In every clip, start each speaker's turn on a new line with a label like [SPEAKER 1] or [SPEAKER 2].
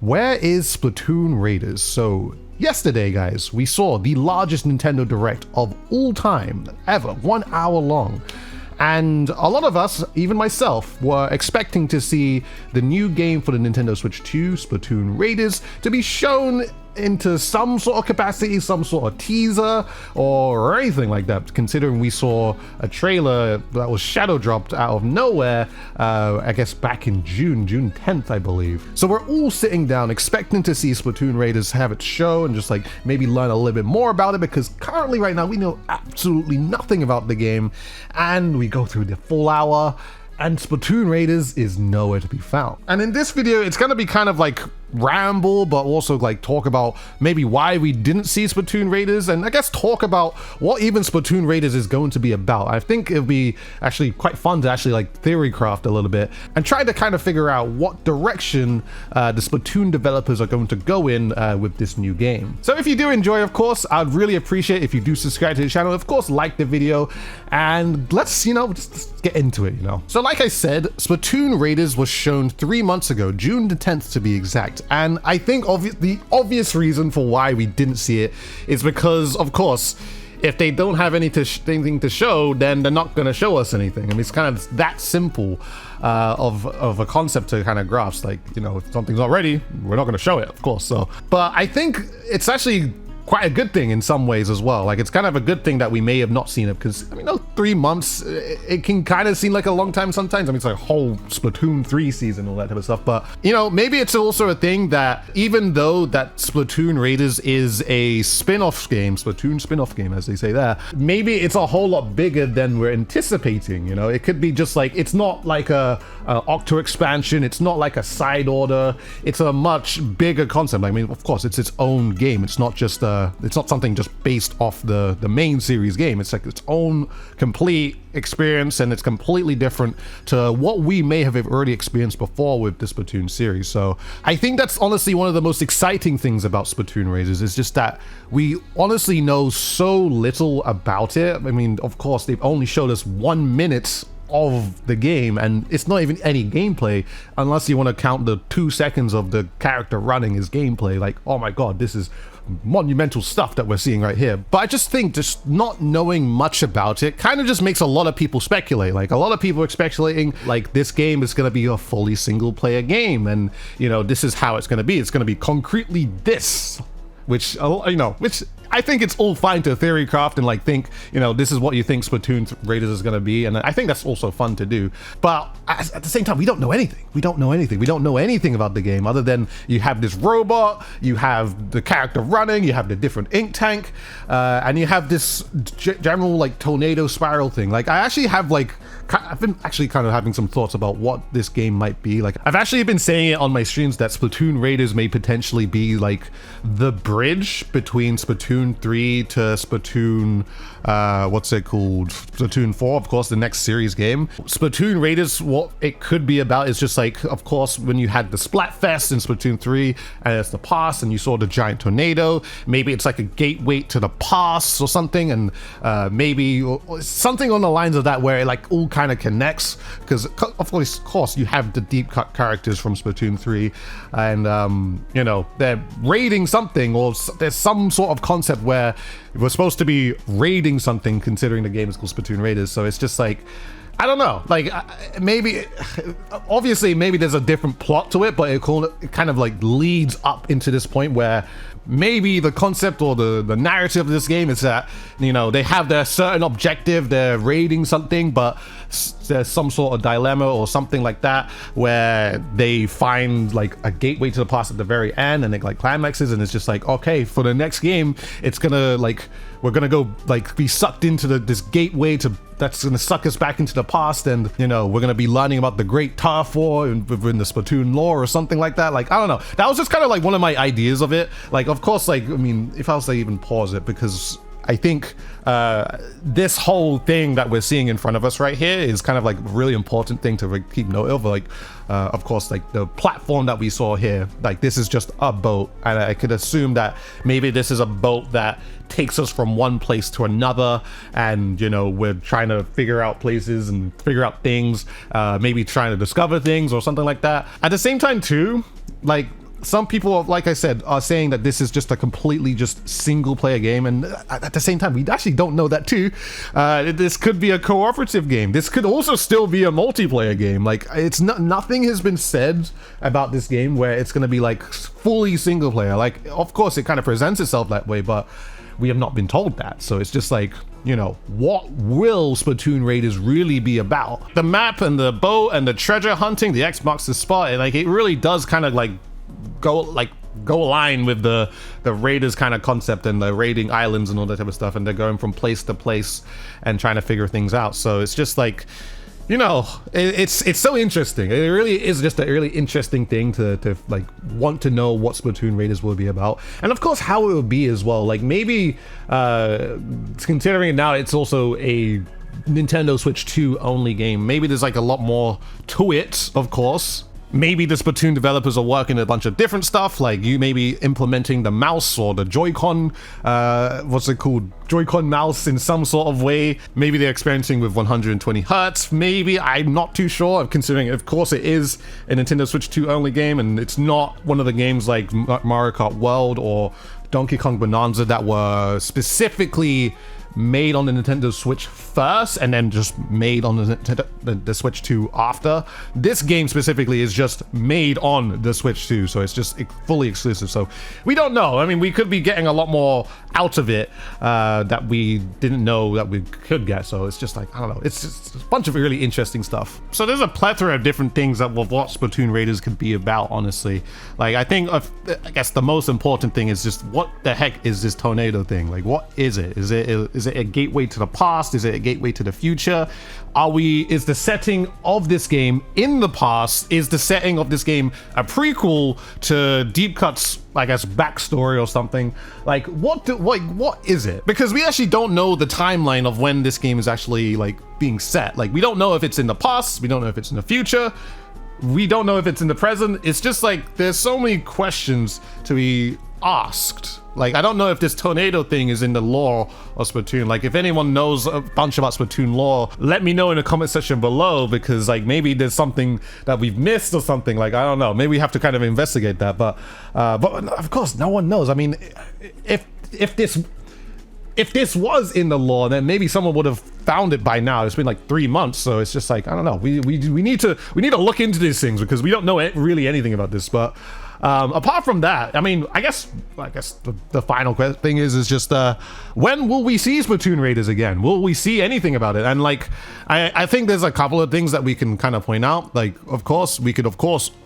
[SPEAKER 1] Where is Splatoon Raiders? So yesterday, guys, we saw the largest Nintendo Direct of all time ever, 1 hour long. And a lot of us, even myself, were expecting to see the new game for the Nintendo Switch 2, Splatoon Raiders, to be shown into some sort of capacity, some sort of teaser or anything like that, considering we saw a trailer that was shadow dropped out of nowhere, I guess back in June 10th, I believe. So we're all sitting down expecting to see Splatoon Raiders have its show and just like maybe learn a little bit more about it, because currently right now we know absolutely nothing about the game, and we go through the full hour and Splatoon Raiders is nowhere to be found. And in this video, it's gonna be kind of like ramble, but also like talk about maybe why we didn't see Splatoon Raiders, and I guess talk about what even Splatoon Raiders is going to be about. I think it'll be actually quite fun to actually like theory craft a little bit and try to kind of figure out what direction the Splatoon developers are going to go in with this new game. So if you do enjoy, of course, I'd really appreciate if you do subscribe to the channel, of course, like the video, and let's, just get into it, So like I said, Splatoon Raiders was shown 3 months ago, June the 10th to be exact. And I think the obvious reason for why we didn't see it is because, of course, if they don't have anything to show, then they're not going to show us anything. I mean, it's kind of that simple of a concept to kind of grasp. Like, if something's not ready, we're not going to show it, of course. So, but I think it's actually quite a good thing in some ways as well. Like, it's kind of a good thing that we may have not seen it, because 3 months, it can kind of seem like a long time sometimes. I mean, it's like a whole Splatoon 3 season, all that type of stuff. But maybe it's also a thing that even though that Splatoon Raiders is a spin-off game, Splatoon spin-off game as they say there, maybe it's a whole lot bigger than we're anticipating. It could be just like, it's not like a Octo expansion, it's not like a side order, it's a much bigger concept. I mean, of course, it's its own game. It's not just it's not something just based off the main series game. It's like its own complete experience, and it's completely different to what we may have already experienced before with the Splatoon series. So I think that's honestly one of the most exciting things about Splatoon Raiders, is just that we honestly know so little about it. I mean, of course, they've only showed us 1 minute of the game, and it's not even any gameplay unless you want to count the 2 seconds of the character running as gameplay. Like, oh my god, this is monumental stuff that we're seeing right here. But I just think just not knowing much about it kind of just makes a lot of people speculate. Like, a lot of people are speculating like this game is going to be a fully single player game, and this is how it's going to be. It's going to be concretely this, which which I think it's all fine to theory craft and like think, this is what you think Splatoon Raiders is going to be, and I think that's also fun to do. But at the same time, we don't know anything. We don't know anything about the game other than you have this robot, you have the character running, you have the different ink tank, and you have this general like tornado spiral thing. Like, I've been actually kind of having some thoughts about what this game might be. Like, I've actually been saying it on my streams that Splatoon Raiders may potentially be like the bridge between Splatoon 3 to Splatoon, Splatoon 4, of course, the next series game. Splatoon Raiders, what it could be about is just like, of course, when you had the Splatfest in Splatoon 3, and it's the past, and you saw the giant tornado, maybe it's like a gateway to the past or something, and maybe something on the lines of that, where it like all kind of connects, because of course you have the deep cut characters from Splatoon 3, and they're raiding something, or there's some sort of concept where we're supposed to be raiding something, considering the game is called Splatoon Raiders. So it's just like, I don't know, like maybe there's a different plot to it, but it kind of like leads up into this point where maybe the concept or the narrative of this game is that they have their certain objective, they're raiding something, but there's some sort of dilemma or something like that where they find like a gateway to the past at the very end, and it like climaxes, and it's just like, okay, for the next game it's gonna like, we're gonna go like be sucked into this gateway that's gonna suck us back into the past, and we're gonna be learning about the Great Turf War within the Splatoon lore or something like that. Like, I don't know, that was just kind of like one of my ideas of it. Like, of course, like, I mean, if I was to even pause it, because I think this whole thing that we're seeing in front of us right here is kind of like a really important thing to keep note of. Like, of course, like the platform that we saw here, like this is just a boat, and I could assume that maybe this is a boat that takes us from one place to another, and we're trying to figure out places and figure out things, maybe trying to discover things or something like that. At the same time too, like, some people, like I said, are saying that this is just a completely just single player game, and at the same time, we actually don't know that too. This could be a cooperative game. This could also still be a multiplayer game. Like, it's nothing has been said about this game where it's going to be like fully single player. Like, of course, it kind of presents itself that way, but we have not been told that. So it's just like, you know, what will Splatoon Raiders really be about? The map and the boat and the treasure hunting, the X marks the spot, and like it really does kind of like go align with the Raiders kind of concept and the raiding islands and all that type of stuff, and they're going from place to place and trying to figure things out. So it's just like, you know, it's so interesting. It really is just a really interesting thing to like want to know what Splatoon Raiders will be about, and of course how it will be as well. Like maybe considering now it's also a Nintendo Switch 2 only game, maybe there's like a lot more to it, of course. Maybe the Splatoon developers are working a bunch of different stuff, like you may be implementing the mouse or the Joy-Con, what's it called? Joy-Con mouse in some sort of way. Maybe they're experimenting with 120 hertz. Maybe, I'm not too sure, considering, of course, it is a Nintendo Switch 2 only game, and it's not one of the games like Mario Kart World or Donkey Kong Bonanza that were specifically made on the Nintendo Switch first and then just made on the Switch 2 after. This game specifically is just made on the Switch 2, so it's just fully exclusive. So we don't know. I mean, we could be getting a lot more out of it that we didn't know that we could get. So it's just like, I don't know, it's just a bunch of really interesting stuff. So there's a plethora of different things that what Splatoon Raiders could be about, honestly. Like, I think, I guess the most important thing is just what the heck is this tornado thing? Like, what is it? Is it a gateway to the past? Is it a gateway to the future? Is the setting of this game in the past? Is the setting of this game a prequel to Deep Cut's, I guess, backstory or something? Like, what is it? Because we actually don't know the timeline of when this game is actually like being set. Like, we don't know if it's in the past, we don't know if it's in the future, we don't know if it's in the present. It's just like there's so many questions to be asked. Like, I don't know if this tornado thing is in the lore of Splatoon. Like, if anyone knows a bunch about Splatoon lore, let me know in the comment section below, because like maybe there's something that we've missed or something. Like, I don't know, maybe we have to kind of investigate that, but of course no one knows. I mean, if this was in the lore, then maybe someone would have found it by now. It's been like 3 months, so it's just like, I don't know, we need to look into these things, because we don't know really anything about this. But apart from that, I mean, I guess the final thing is just when will we see Splatoon Raiders again? Will we see anything about it? And like, I think there's a couple of things that we can kind of point out. Like, of course, we could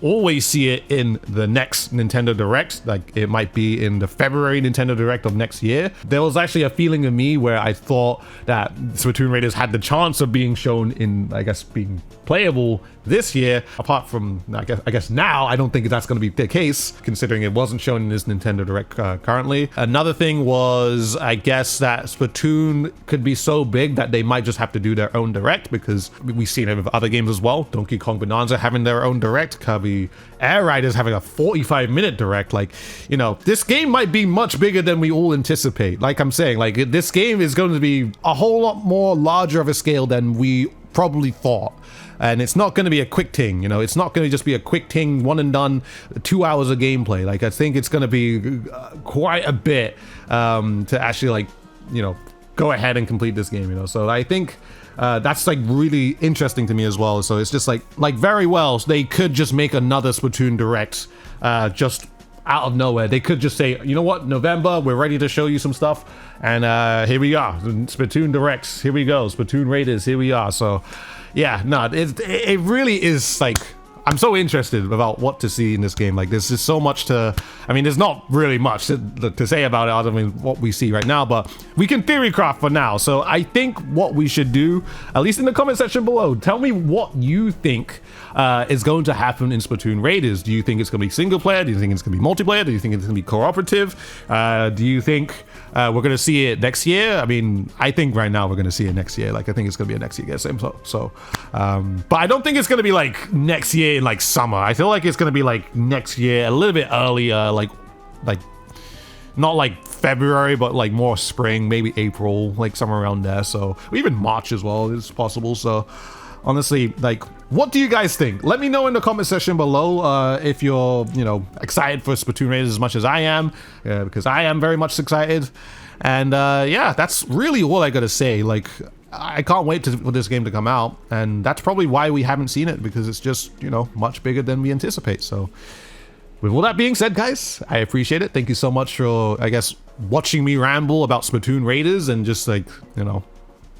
[SPEAKER 1] always see it in the next Nintendo Direct. Like, it might be in the February Nintendo Direct of next year. There was actually a feeling in me where I thought that Splatoon Raiders had the chance of being shown in, I guess, being playable this year. Apart from, I guess now I don't think that's going to be the case, considering it wasn't shown in this Nintendo Direct currently. Another thing was, I guess, that Splatoon could be so big that they might just have to do their own Direct, because we've seen it with other games as well. Donkey Kong Bonanza having their own Direct, Kirby Air Riders having a 45-minute Direct. Like, you know, this game might be much bigger than we all anticipate. Like I'm saying, like, this game is going to be a whole lot more larger of a scale than we probably thought. And it's not going to be a quick thing, you know, it's not going to just be a quick thing, one and done, 2 hours of gameplay. Like, I think it's going to be quite a bit to actually, like, you know, go ahead and complete this game, you know. So I think that's like really interesting to me as well. So it's just like very well, they could just make another Splatoon Direct just out of nowhere. They could just say, you know what, November, we're ready to show you some stuff, and here we are, Splatoon Directs, here we go, Splatoon Raiders, here we are. So yeah, no, it really is like, I'm so interested about what to see in this game. Like, there's just so much to, I mean, there's not really much to say about it other than what we see right now, but we can theory craft for now. So I think what we should do, at least in the comment section below, tell me what you think is going to happen in Splatoon Raiders. Do you think it's going to be single player? Do you think it's going to be multiplayer? Do you think it's going to be cooperative? Do you think we're going to see it next year? I mean, I think right now we're going to see it next year. Like, I think it's going to be a next year game. So, but I don't think it's going to be like next year in like summer. I feel like it's going to be like next year, a little bit earlier, like not like February, but like more spring, maybe April, like somewhere around there. So even March as well is possible. So Honestly, like, what do you guys think? Let me know in the comment section below if you're, you know, excited for Splatoon Raiders as much as I am, because I am very much excited. And yeah, that's really all I gotta say. Like, I can't wait for this game to come out, and that's probably why we haven't seen it, because it's just, you know, much bigger than we anticipate. So with all that being said, guys, I appreciate it. Thank you so much for, I guess, watching me ramble about Splatoon Raiders and just, like, you know,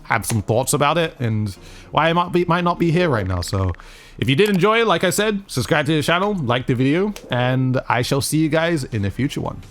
[SPEAKER 1] have some thoughts about it and why I might not be here right now. So if you did enjoy it, like I said, subscribe to the channel, like the video, and I shall see you guys in a future one.